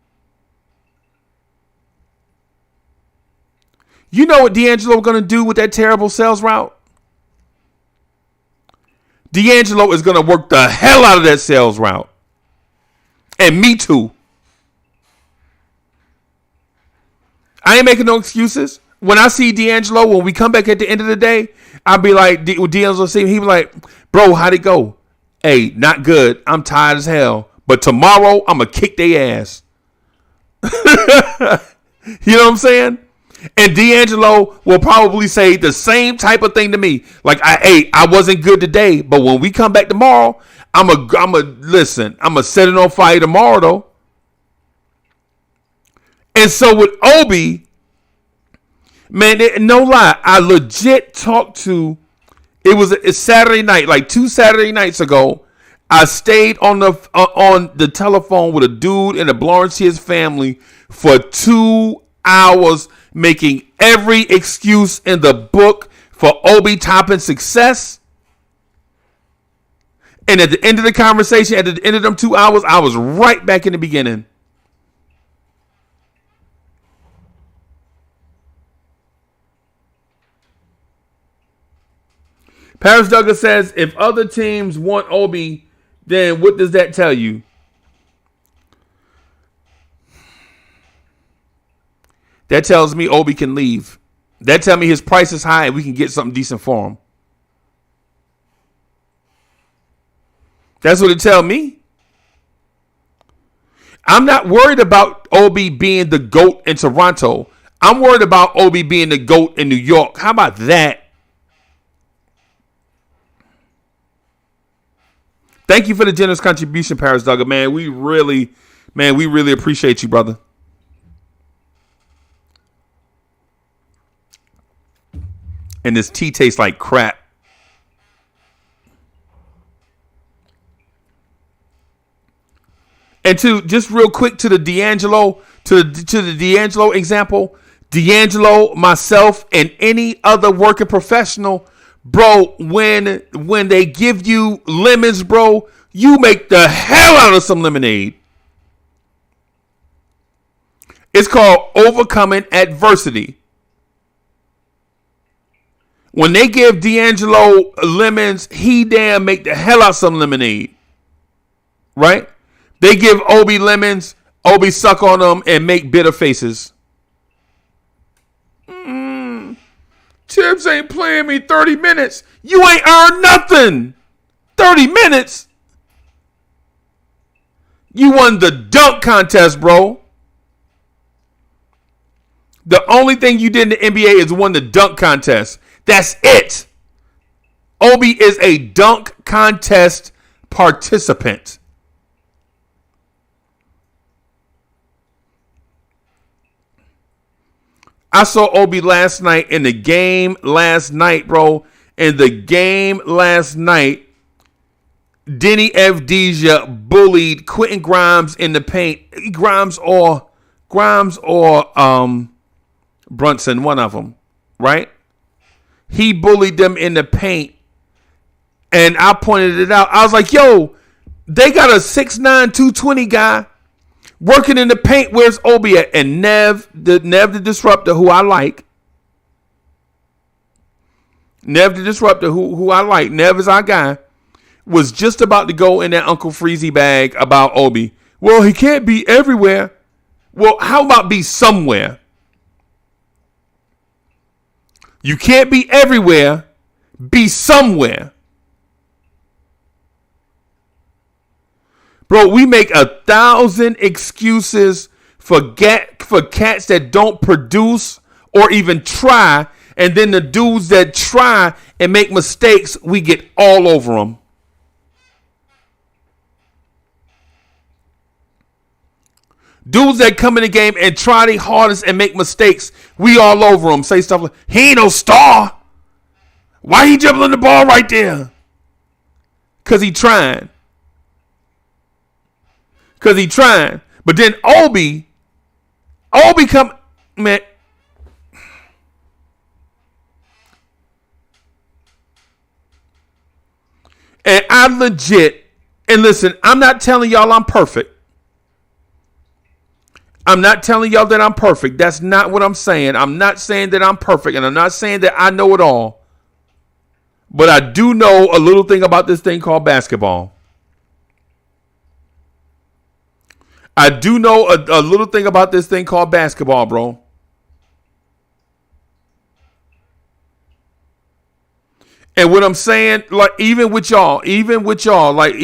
You know what D'Angelo going to do with that terrible sales route? D'Angelo is going to work the hell out of that sales route. And me too. I ain't making no excuses. When I see D'Angelo, when we come back at the end of the day, I'll be like, D'Angelo see him, he be like, bro, how'd it go? Hey, not good. I'm tired as hell. But tomorrow, I'm going to kick their ass. You know what I'm saying? And D'Angelo will probably say the same type of thing to me. Like, I wasn't good today, but when we come back tomorrow, I'm going to set it on fire tomorrow, though. And so with Obi, man, no lie, I legit talked to, it's Saturday night, like 2 Saturday nights ago. I stayed on the telephone with a dude in the Lawrence family for 2 hours, making every excuse in the book for Obi Toppin's success. And at the end of the conversation, at the end of them 2 hours, I was right back in the beginning. Paris Douglas says, if other teams want Obi, then what does that tell you? That tells me Obi can leave. That tells me his price is high and we can get something decent for him. That's what it tells me. I'm not worried about Obi being the GOAT in Toronto. I'm worried about Obi being the GOAT in New York. How about that? Thank you for the generous contribution, Paris Duggar. Man, we really appreciate you, brother. And this tea tastes like crap. And just real quick to the D'Angelo, to the D'Angelo example, D'Angelo, myself, and any other working professional, bro, when they give you lemons, bro, you make the hell out of some lemonade. It's called overcoming adversity. When they give D'Angelo lemons, he damn make the hell out of some lemonade. Right? They give Obi lemons, Obi suck on them and make bitter faces. Tibbs ain't playing me 30 minutes. You ain't earned nothing. 30 minutes? You won the dunk contest, bro. The only thing you did in the NBA is won the dunk contest. That's it. Obi is a dunk contest participant. I saw Obi last night in the game last night, bro. In the game last night, Denny Avdija bullied Quentin Grimes in the paint. Grimes or Brunson, one of them, right? He bullied them in the paint, and I pointed it out. I was like, yo, they got a 6'9", 220 guy working in the paint. Where's Obi at? And Nev the Disruptor, who I like. Nev the Disruptor, who I like. Nev is our guy. Was just about to go in that Uncle Freezy bag about Obi. Well, he can't be everywhere. Well, how about be somewhere? You can't be everywhere. Be somewhere. Bro, we make 1,000 excuses for cats that don't produce or even try. And then the dudes that try and make mistakes, we get all over them. Dudes that come in the game and try their hardest and make mistakes, we all over them. Say stuff like, he ain't no star. Why he dribbling the ball right there? Because he trying. But then Obi come, man. And I legit, and listen, I'm not telling y'all I'm perfect. I'm not telling y'all that I'm perfect. That's not what I'm saying. I'm not saying that I'm perfect, and I'm not saying that I know it all. But I do know a little thing about this thing called basketball. I do know a little thing about this thing called basketball, bro. And what I'm saying, like, even with y'all, right?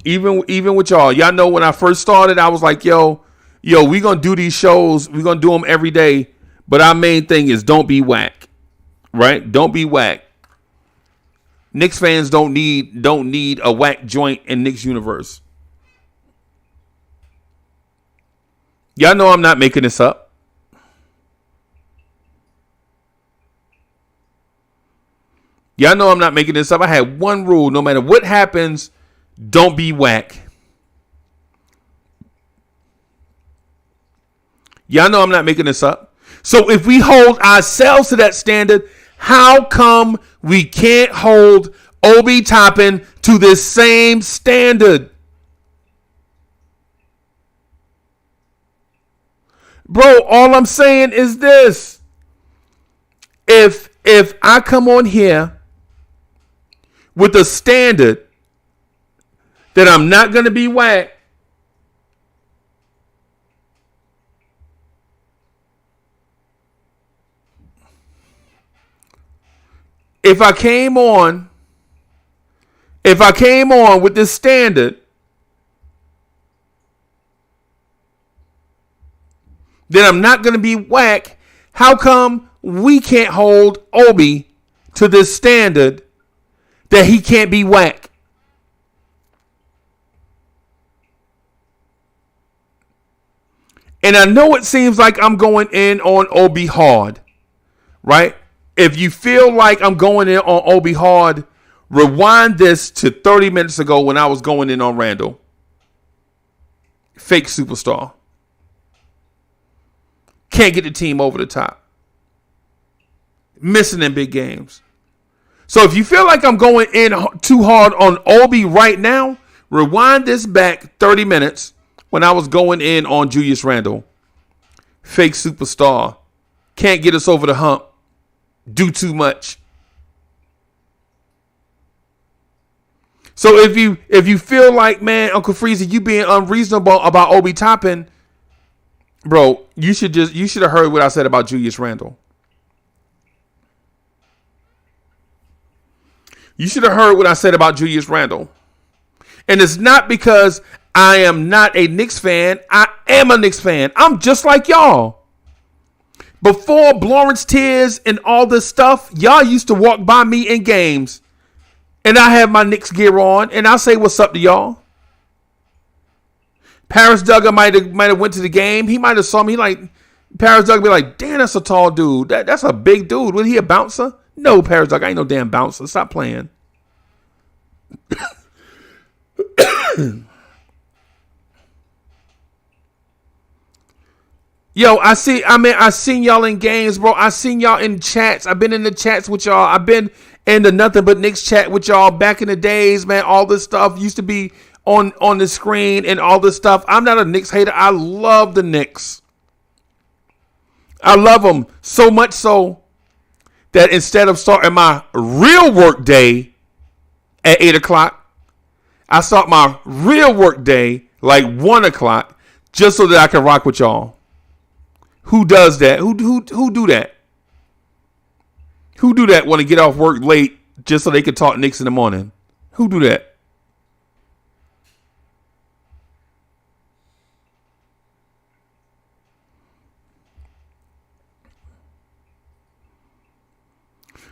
Even with y'all know when I first started, I was like, yo, we gonna do these shows. We gonna do them every day. But our main thing is don't be whack, right? Don't be whack. Knicks fans don't need a whack joint in Knicks universe. Y'all know I'm not making this up. Y'all know I'm not making this up. I had one rule. No matter what happens, don't be whack. Y'all know I'm not making this up. So if we hold ourselves to that standard, how come we can't hold Obi Toppin to this same standard? Bro, all I'm saying is this. If I come on here with a standard that I'm not going to be whack, if I came on with this standard, then I'm not going to be whack. How come we can't hold Obi to this standard that he can't be whack? And I know it seems like I'm going in on Obi hard, right? If you feel like I'm going in on Obi hard, rewind this to 30 minutes ago when I was going in on Randle. Fake superstar. Can't get the team over the top. Missing in big games. So if you feel like I'm going in too hard on Obi right now, rewind this back 30 minutes when I was going in on Julius Randle. Fake superstar. Can't get us over the hump. Do too much. So if you feel like, man, Uncle Freezy, you being unreasonable about Obi Toppin, bro, you should have heard what I said about Julius Randle. You should have heard what I said about Julius Randle. And it's not because I am not a Knicks fan. I am a Knicks fan. I'm just like y'all. Before Lawrence Tears and all this stuff, y'all used to walk by me in games. And I have my Knicks gear on. And I'll say what's up to y'all. Paris Duggar might have went to the game. He might have saw me like, Paris Duggar be like, damn, that's a tall dude. That's a big dude. Was he a bouncer? No, Paris Duggar, I ain't no damn bouncer. Stop playing. Yo, I seen y'all in games, bro. I seen y'all in chats. I've been in the chats with y'all. I've been in the Nothing But Knicks chat with y'all back in the days, man. All this stuff used to be on the screen and all this stuff. I'm not a Knicks hater. I love the Knicks. I love them so much so that instead of starting my real work day at 8 o'clock, I start my real work day like 1 o'clock just so that I can rock with y'all. Who does that? Who do that? Who do that want to get off work late just so they can talk Knicks in the morning? Who do that?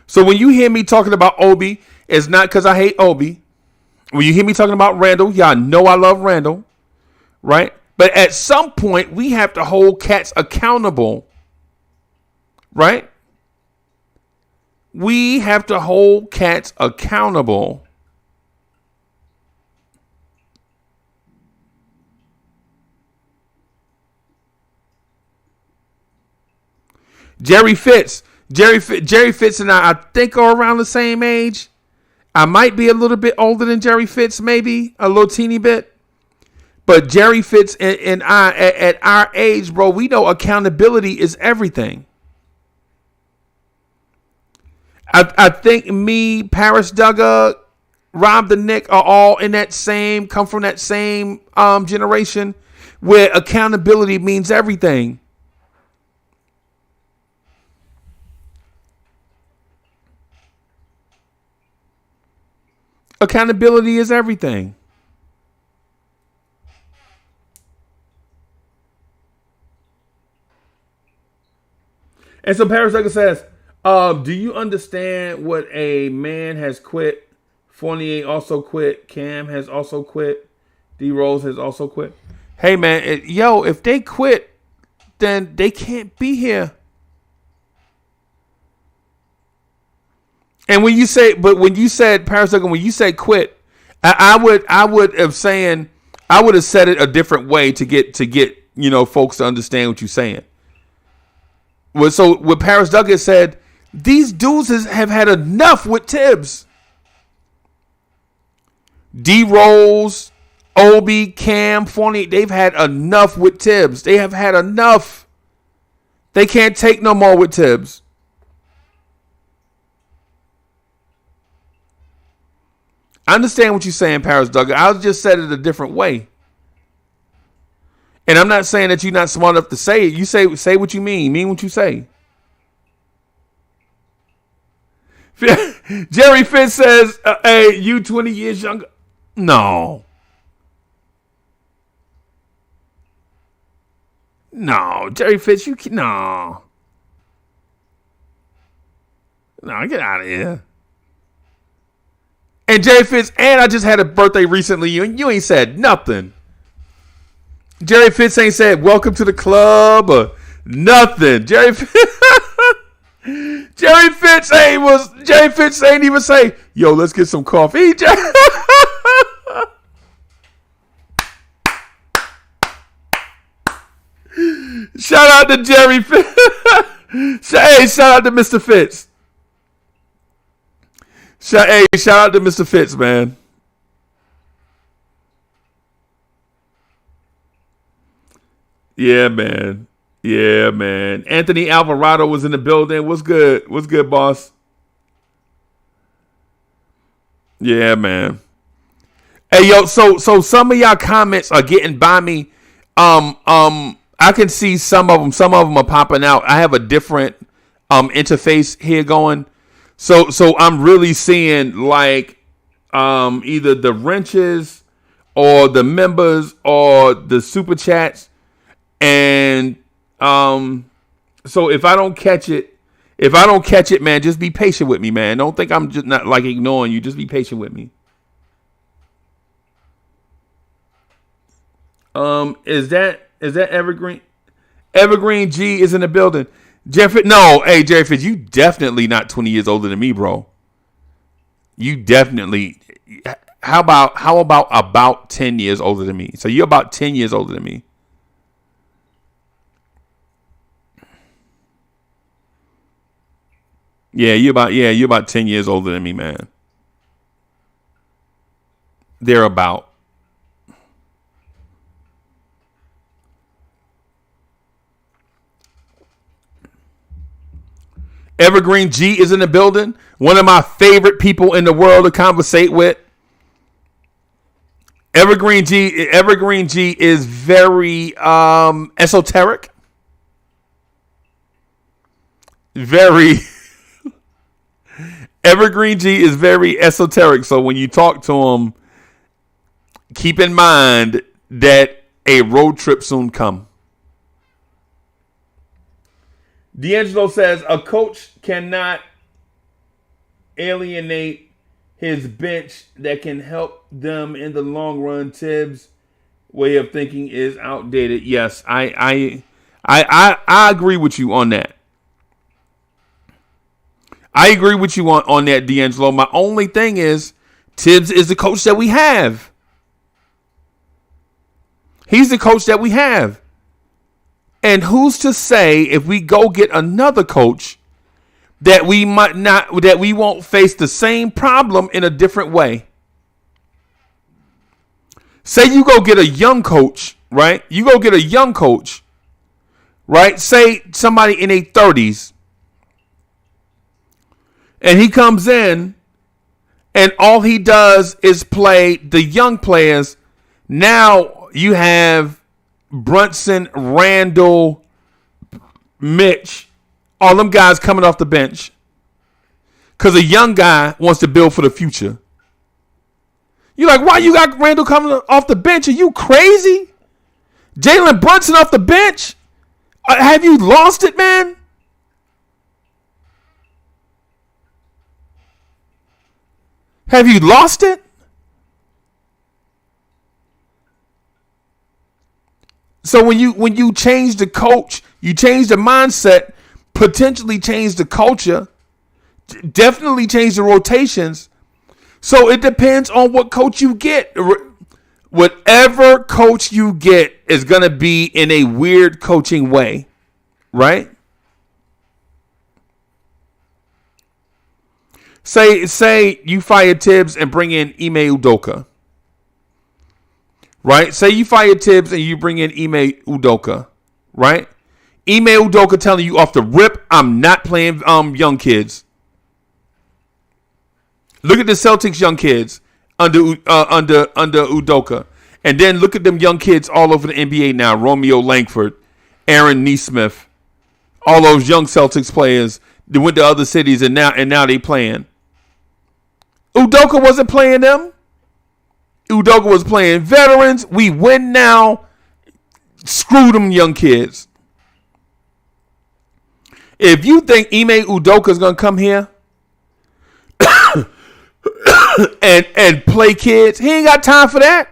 So when you hear me talking about Obi, it's not because I hate Obi. When you hear me talking about Randle, y'all know I love Randle, right? But at some point, we have to hold cats accountable, right? We have to hold cats accountable. Jerry Fitz and I think are around the same age. I might be a little bit older than Jerry Fitz, maybe a little teeny bit. But Jerry Fitz and I, at our age, bro, we know accountability is everything. I think me, Paris Duggar, Rob the Nick are all come from that same generation where accountability means everything. Accountability is everything. And so Paris Duggar says, do you understand what a man has quit? Fournier also quit. Cam has also quit. D Rose has also quit. Hey, man, if they quit, then they can't be here. And when you said Paris Duggar, when you say quit, I would have said it a different way to get folks to understand what you're saying. So what Paris Duggar said, these dudes have had enough with Tibbs. D Rose, Obi, Cam, Fournier, they've had enough with Tibbs. They have had enough. They can't take no more with Tibbs. I understand what you're saying, Paris Duggar. I just said it a different way. And I'm not saying that you're not smart enough to say it. You say what you mean what you say. Jerry Fitz says, hey, you 20 years younger. No. No, Jerry Fitz, no. No, get out of here. And Jerry Fitz, and I just had a birthday recently. You ain't said nothing. Jerry Fitz ain't said welcome to the club or nothing. Jerry Fitz ain't even say, yo, let's get some coffee. Shout out to Jerry Fitz. Hey, shout out to Mr. Fitz. Shout out to Mr. Fitz, man. Yeah, man. Yeah, man. Anthony Alvarado was in the building. What's good? What's good, boss? Yeah, man. Hey, yo. So some of y'all comments are getting by me. I can see some of them. Some of them are popping out. I have a different interface here going. So I'm really seeing like either the wrenches or the members or the super chats. And so if I don't catch it, man, just be patient with me, man. Don't think I'm just not like ignoring you. Just be patient with me. Is that Evergreen? Evergreen G is in the building. Jeffrey, no, hey Jeffrey, you definitely not 20 years older than me, bro. You definitely. How about 10 years older than me? So you're about 10 years older than me. Yeah, you're about 10 years older than me, man. They're about. Evergreen G is in the building. One of my favorite people in the world to conversate with. Evergreen G is very esoteric. Very Evergreen G is very esoteric. So when you talk to him, keep in mind that a road trip soon come. D'Angelo says a coach cannot alienate his bench that can help them in the long run. Tibbs' way of thinking is outdated. Yes, I agree with you on that. I agree with you on that, D'Angelo. My only thing is Tibbs is the coach that we have. He's the coach that we have. And who's to say if we go get another coach that we won't face the same problem in a different way? Say you go get a young coach, right? You go get a young coach, right? Say somebody in their 30s. And he comes in and all he does is play the young players. Now you have Brunson, Randle, Mitch, all them guys coming off the bench. Because a young guy wants to build for the future. You're like, why you got Randle coming off the bench? Are you crazy? Jalen Brunson off the bench? Have you lost it, man? Have you lost it? So when you change the coach, you change the mindset, potentially change the culture, definitely change the rotations. So it depends on what coach you get. Whatever coach you get is going to be in a weird coaching way, right? Say you fire Tibbs and bring in Ime Udoka. Right? Say you fire Tibbs and you bring in Ime Udoka. Right? Ime Udoka telling you off the rip, I'm not playing young kids. Look at the Celtics young kids under Udoka. And then look at them young kids all over the NBA now. Romeo Langford, Aaron Nesmith, all those young Celtics players that went to other cities and now they playing. Udoka wasn't playing them. Udoka was playing veterans. We win now. Screw them young kids. If you think Ime Udoka is going to come here and play kids, he ain't got time for that.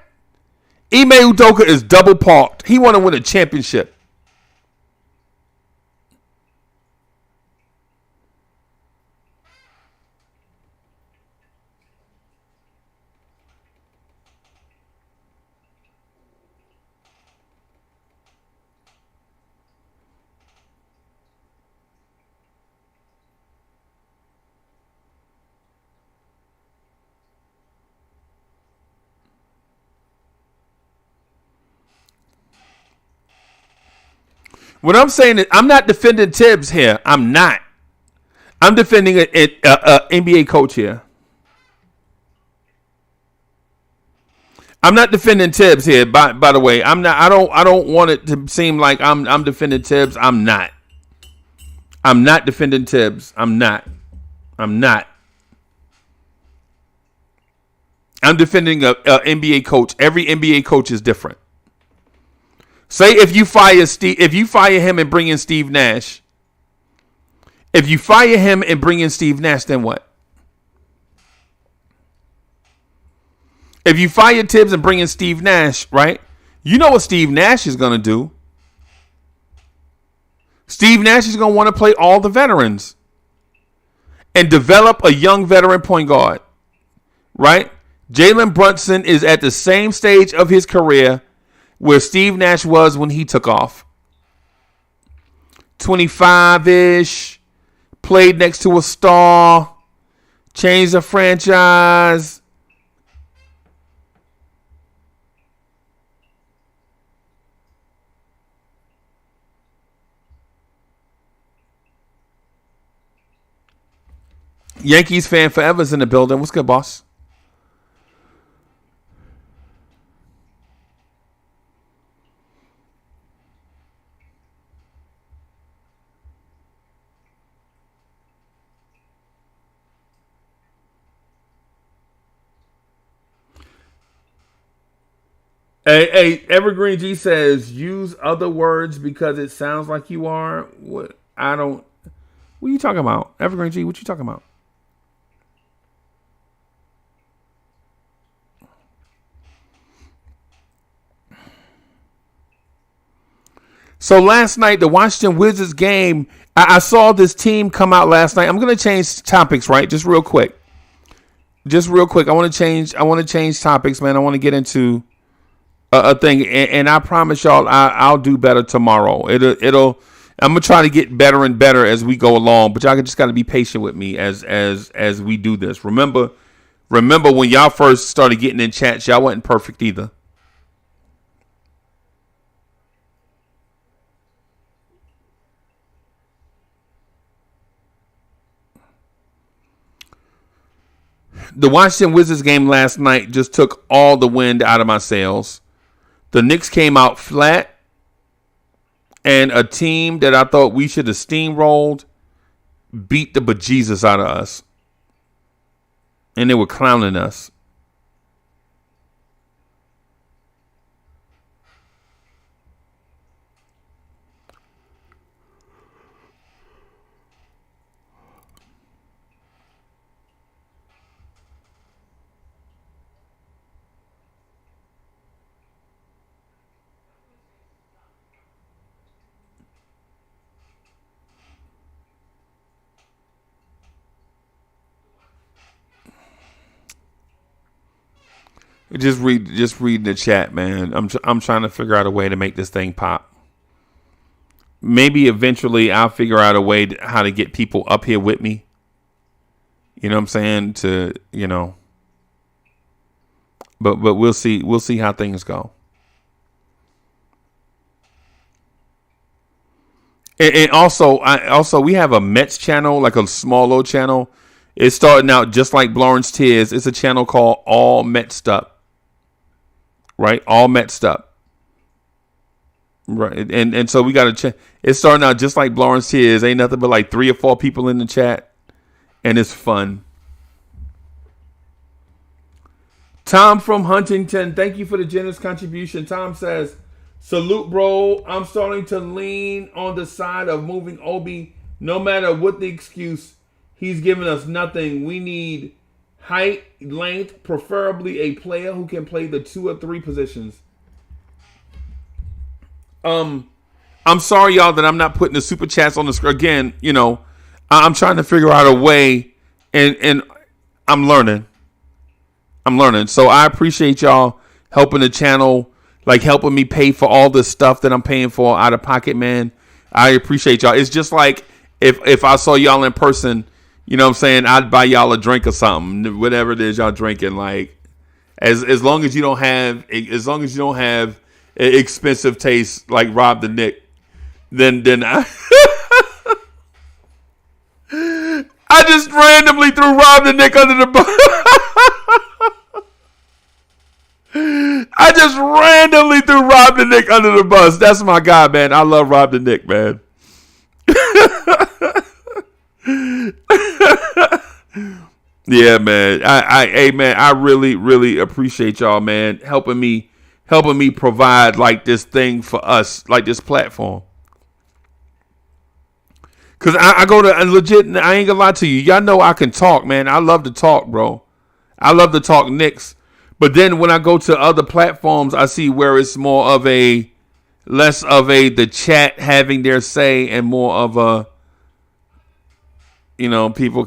Ime Udoka is double parked. He want to win a championship. What I'm saying is, I'm not defending Tibbs here. I'm not. I'm defending an NBA coach here. I'm not defending Tibbs here. By the way, I'm not. I don't want it to seem like I'm defending Tibbs. I'm not. I'm not defending Tibbs. I'm not. I'm defending a NBA coach. Every NBA coach is different. Say if you fire him and bring in Steve Nash. If you fire him and bring in Steve Nash, then what? If you fire Tibbs and bring in Steve Nash, right? You know what Steve Nash is going to do. Steve Nash is going to want to play all the veterans and develop a young veteran point guard, right? Jalen Brunson is at the same stage of his career where Steve Nash was when he took off. 25-ish, played next to a star, changed the franchise. Yankees fan forever's in the building. What's good, boss? Hey, Evergreen G says, use other words because it sounds like you are. What? I don't. What are you talking about? Evergreen G, what you talking about? So last night, the Washington Wizards game, I saw this team come out last night. I'm going to change topics, right? Just real quick. I want to change topics, man. I want to get into a thing, and I promise y'all, I'll do better tomorrow. I'm gonna try to get better and better as we go along. But y'all just got to be patient with me as we do this. Remember when y'all first started getting in chats, y'all wasn't perfect either. The Washington Wizards game last night just took all the wind out of my sails. The Knicks came out flat, and a team that I thought we should have steamrolled beat the bejesus out of us. And they were clowning us. Just read the chat, man. I'm trying to figure out a way to make this thing pop. Maybe eventually I'll figure out a way how to get people up here with me. You know what I'm saying? But we'll see. We'll see how things go. And also we have a Mets channel, like a small little channel. It's starting out just like Lawrence Tears. It's a channel called All Mets Up. Right? All Mets Up. Right. And so we got to check. It's starting out just like Lawrence Tears. Ain't nothing but like 3 or 4 people in the chat. And it's fun. Tom from Huntington, thank you for the generous contribution. Tom says, salute, bro. I'm starting to lean on the side of moving Obi. No matter what the excuse, he's giving us nothing. We need height, length, preferably a player who can play the 2 or 3 positions. I'm sorry, y'all, that I'm not putting the super chats on the screen. Again, I'm trying to figure out a way, and I'm learning. So I appreciate y'all helping the channel, like helping me pay for all this stuff that I'm paying for out of pocket, man. I appreciate y'all. It's just like if I saw y'all in person, you know what I'm saying, I'd buy y'all a drink or something, whatever it is y'all drinking. Like, as long as you don't have expensive taste like Rob the Knick, Then I just randomly threw Rob the Nick under the bus. I just randomly threw Rob the Nick under the bus. That's my guy, man. I love Rob the Nick, man. Yeah, man. Man, I really, really appreciate y'all, man, helping me provide like this thing for us, like this platform. Cause I go to legit. I ain't gonna lie to you. Y'all know I can talk, man. I love to talk, bro. I love to talk Knicks. But then when I go to other platforms, I see where it's more of less of the chat having their say and more of people,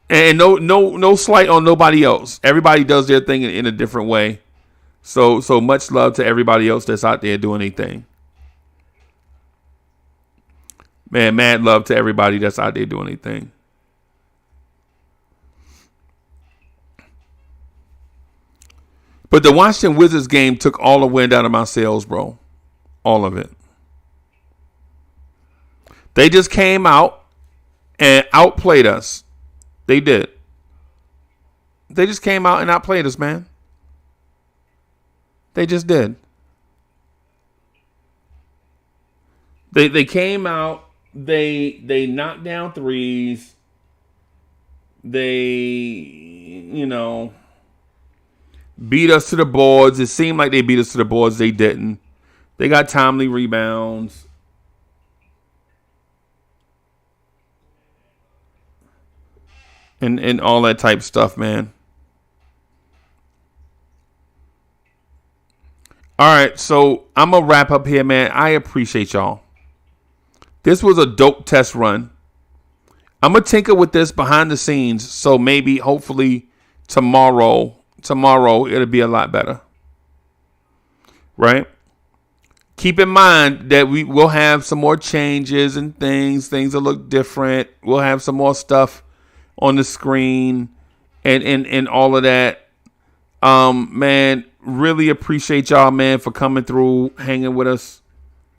and no slight on nobody else. Everybody does their thing in a different way. So much love to everybody else that's out there doing anything. Man, mad love to everybody that's out there doing anything. But the Washington Wizards game took all the wind out of my sails, bro. All of it. They just came out and outplayed us. They did. They just came out and outplayed us, man. They just did. They came out. They knocked down threes. They, beat us to the boards. It seemed like they beat us to the boards. They didn't. They got timely rebounds. And all that type stuff, man. All right, so I'm going to wrap up here, man. I appreciate y'all. This was a dope test run. I'm going to tinker with this behind the scenes, so maybe, hopefully, tomorrow it'll be a lot better. Right? Keep in mind that we will have some more changes and things. Things will look different. We'll have some more stuff on the screen and all of that. Man, really appreciate y'all, man, for coming through, hanging with us.